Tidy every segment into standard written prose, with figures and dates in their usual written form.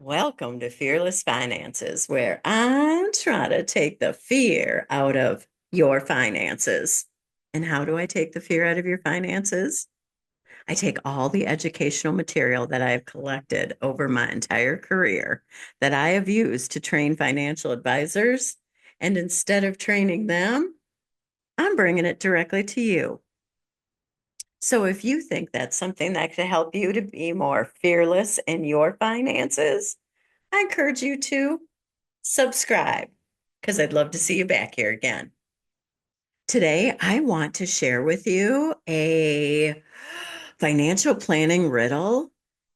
Welcome to Fearless Finances, where I'm trying to take the fear out of your finances. And how do I take the fear out of your finances? I take all the educational material that I have collected over my entire career that I have used to train financial advisors. And instead of training them, I'm bringing it directly to you. So if you think that's something that could help you to be more fearless in your finances, I encourage you to subscribe because I'd love to see you back here again. Today, I want to share with you a financial planning riddle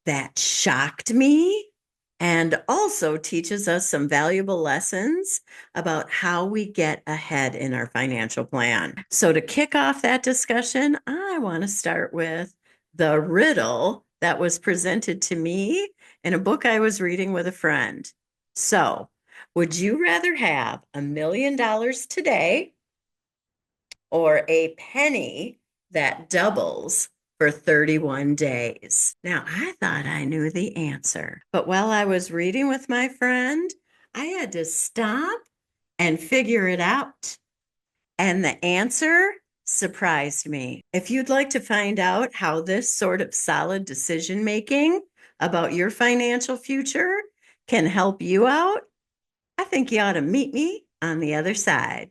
that shocked me and also teaches us some valuable lessons about how we get ahead in our financial plan. So, to kick off that discussion, I want to start with the riddle that was presented to me in a book I was reading with a friend. So, would you rather have $1 million today or a penny that doubles for 31 days? Now, I thought I knew the answer, but while I was reading with my friend, I had to stop and figure it out. And the answer surprised me. If you'd like to find out how this sort of solid decision making about your financial future can help you out, I think you ought to meet me on the other side.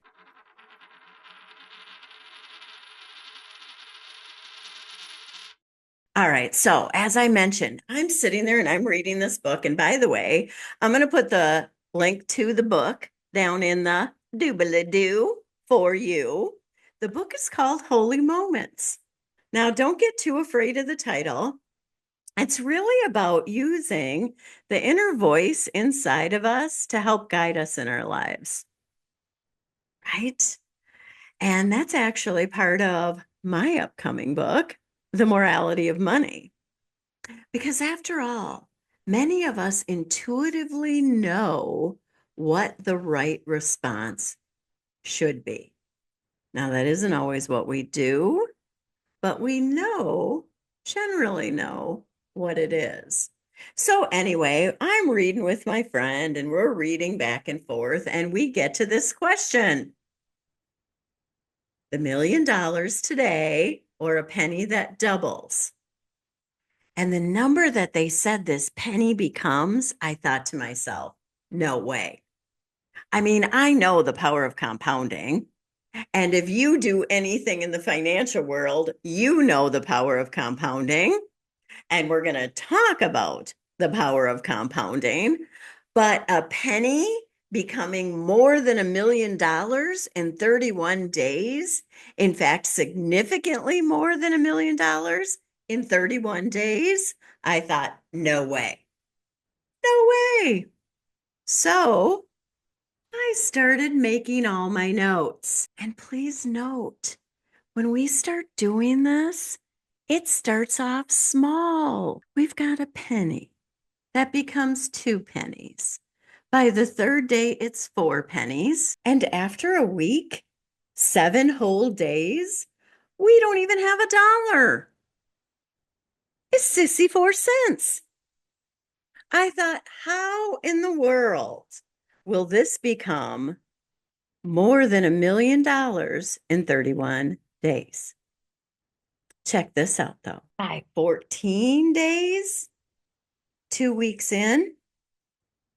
All right. So, as I mentioned, I'm sitting there and I'm reading this book. And by the way, I'm going to put the link to the book down in the doobly doo for you. The book is called Holy Moments. Now, don't get too afraid of the title. It's really about using the inner voice inside of us to help guide us in our lives, right? And that's actually part of my upcoming book, The Morality of Money. Because after all, many of us intuitively know what the right response should be. Now, that isn't always what we do, but we generally know what it is. So, anyway, I'm reading with my friend and we're reading back and forth, and we get to this question: $1 million today or a penny that doubles? And the number that they said this penny becomes, I thought to myself, no way. I mean, I know the power of compounding. And if you do anything in the financial world, you know the power of compounding. And we're going to talk about the power of compounding. But a penny becoming more than $1 million in 31 days, in fact, significantly more than $1 million in 31 days, I thought, no way. No way. So I started making all my notes. And please note, when we start doing this, it starts off small. We've got a penny. That becomes 2 pennies. By the third day, it's 4 pennies. And after a week, 7 whole days, we don't even have $1. It's 64 cents. I thought, how in the world will this become more than $1 million in 31 days? Check this out, though. By 14 days, 2 weeks in,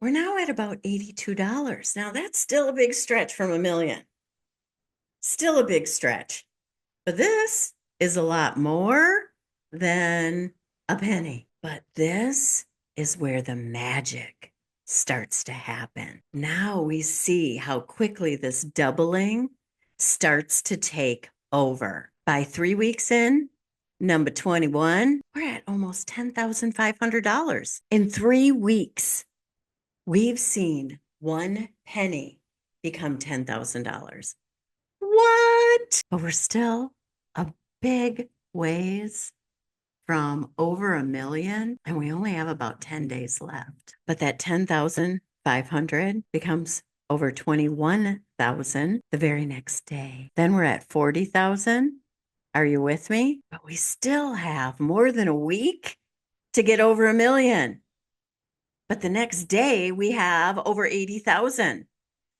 we're now at about $82. Now, that's still a big stretch from a million. Still a big stretch. But this is a lot more than a penny. But this is where the magic starts to happen. Now we see how quickly this doubling starts to take over. By 3 weeks in, number 21, we're at almost $10,500. In 3 weeks, we've seen 1 penny become $10,000. What? But we're still a big ways from over a million, and we only have about 10 days left. But that 10,500 becomes over 21,000 the very next day. Then we're at 40,000. Are you with me? But we still have more than a week to get over a million. But the next day we have over 80,000.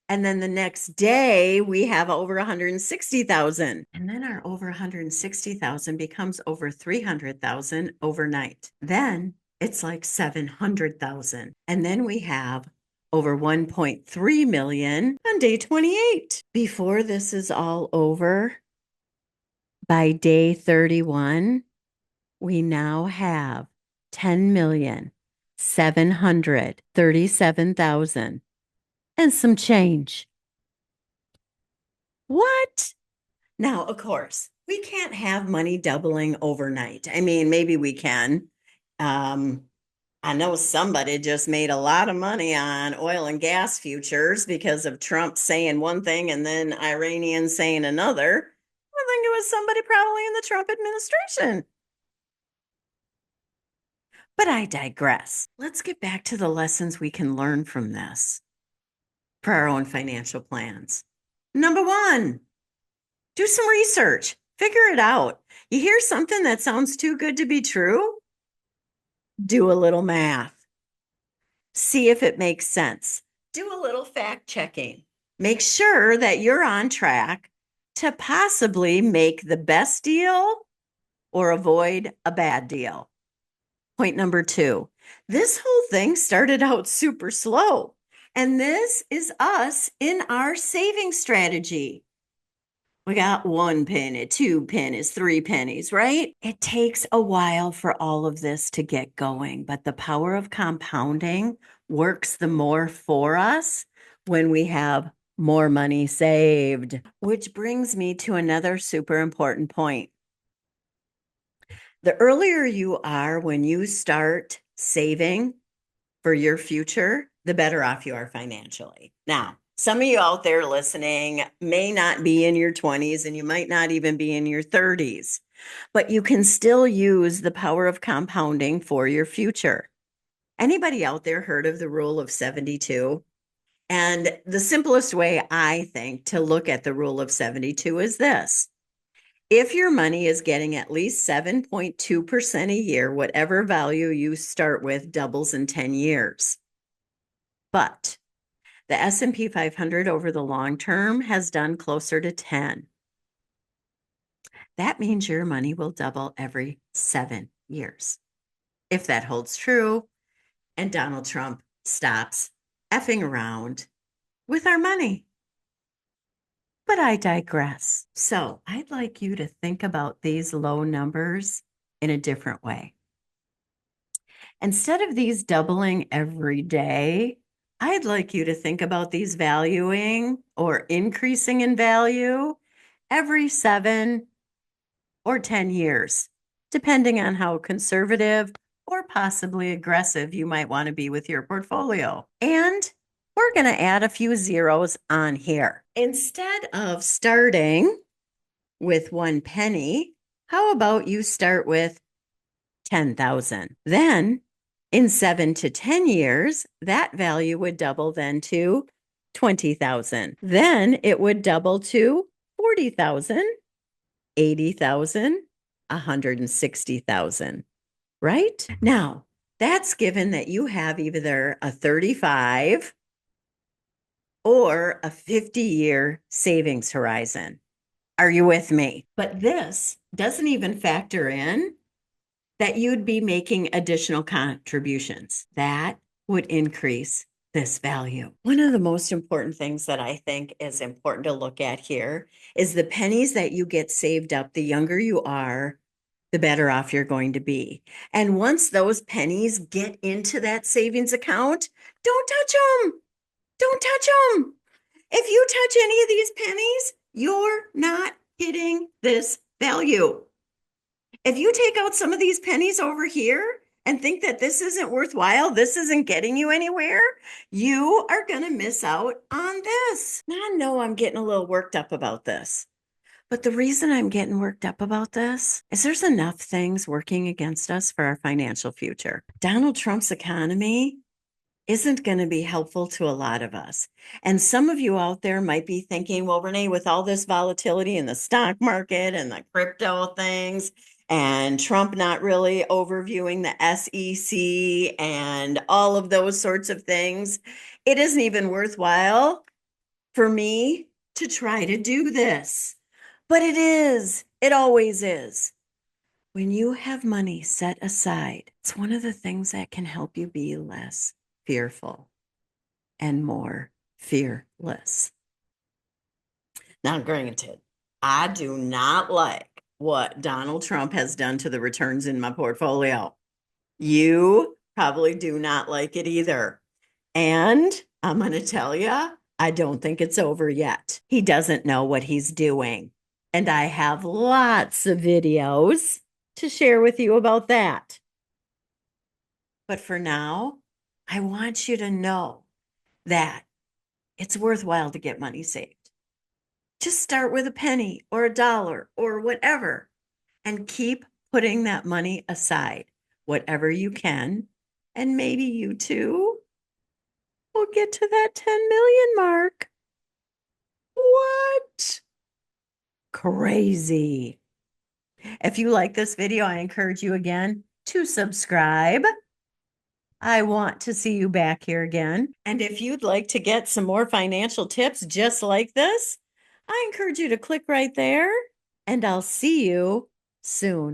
And then the next day we have over 160,000. And then our over 160,000 becomes over 300,000 overnight. Then it's like 700,000. And then we have over 1.3 million on day 28. Before this is all over, by day 31, we now have 10,737,000 and some change. What? Now, of course, we can't have money doubling overnight. I mean, maybe we can. Um, I know somebody just made a lot of money on oil and gas futures because of Trump saying one thing and then Iranians saying another. I think it was somebody probably in the Trump administration. But I digress. Let's get back to the lessons we can learn from this for our own financial plans. Number one, do some research, figure it out. You hear something that sounds too good to be true? Do a little math. See if it makes sense. Do a little fact checking. Make sure that you're on track to possibly make the best deal or avoid a bad deal. Point number two, this whole thing started out super slow. And this is us in our saving strategy. We got 1 penny, 2 pennies, 3 pennies, right? It takes a while for all of this to get going, but the power of compounding works the more for us when we have more money saved. Which brings me to another super important point. The earlier you are when you start saving for your future, the better off you are financially. Now, some of you out there listening may not be in your 20s and you might not even be in your 30s, but you can still use the power of compounding for your future. Anybody out there heard of the rule of 72? And the simplest way I think to look at the rule of 72 is this. If your money is getting at least 7.2% a year, whatever value you start with doubles in 10 years. But the S&P 500 over the long term has done closer to 10. That means your money will double every 7 years. If that holds true and Donald Trump stops effing around with our money. But I digress. So I'd like you to think about these low numbers in a different way. Instead of these doubling every day, I'd like you to think about these valuing or increasing in value every 7 or 10 years, depending on how conservative or possibly aggressive you might want to be with your portfolio. And we're going to add a few zeros on here. Instead of starting with 1 penny, how about you start with 10,000? Then in 7 to 10 years, that value would double then to 20,000. Then it would double to 40,000, 80,000, 160,000, right? Now, that's given that you have either a 35 or a 50-year savings horizon. Are you with me? But this doesn't even factor in that you'd be making additional contributions. That would increase this value. One of the most important things that I think is important to look at here is the pennies that you get saved up. The younger you are, the better off you're going to be. And once those pennies get into that savings account, don't touch them. Don't touch them. If you touch any of these pennies, you're not hitting this value. If you take out some of these pennies over here and think that this isn't worthwhile, this isn't getting you anywhere, you are going to miss out on this. Now, I know I'm getting a little worked up about this, but the reason I'm getting worked up about this is there's enough things working against us for our financial future. Donald Trump's economy isn't going to be helpful to a lot of us. And some of you out there might be thinking, well, Renee, with all this volatility in the stock market and the crypto things and Trump not really overviewing the SEC and all of those sorts of things, it isn't even worthwhile for me to try to do this. But it is, it always is. When you have money set aside, it's one of the things that can help you be less fearful and more fearless. Now, granted, I do not like what Donald Trump has done to the returns in my portfolio. You probably do not like it either. And I'm going to tell you, I don't think it's over yet. He doesn't know what he's doing. And I have lots of videos to share with you about that. But for now, I want you to know that it's worthwhile to get money saved. Just start with a penny or a dollar or whatever and keep putting that money aside, whatever you can. And maybe you too will get to that 10 million mark. What? Crazy. If you like this video, I encourage you again to subscribe. I want to see you back here again. And if you'd like to get some more financial tips just like this, I encourage you to click right there, and I'll see you soon.